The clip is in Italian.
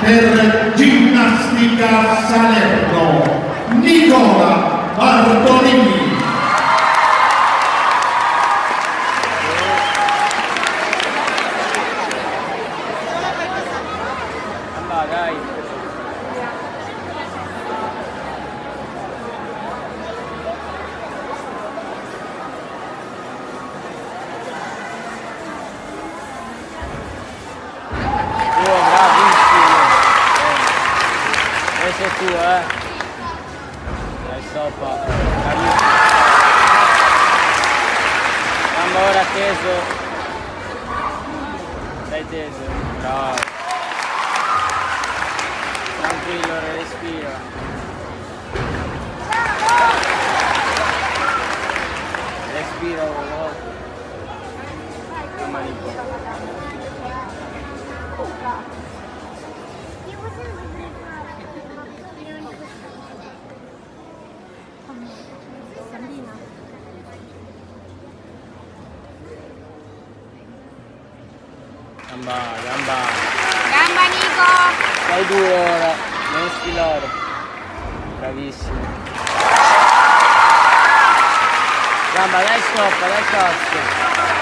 Per Ginnastica Salerno, Nicola Bartolini. Dai. Bravissimo. Adesso è tu, Dai, stoppa. Bravissimo. Gamba ora teso. Stai teso. Bravo. Tranquillo, respira. Respira una volta. La manipolo. Gamba, gamba. Gamba Nico! Fai duro ora, non sfilare. Bravissimo. Gamba, dai stoppa, dai cazzo.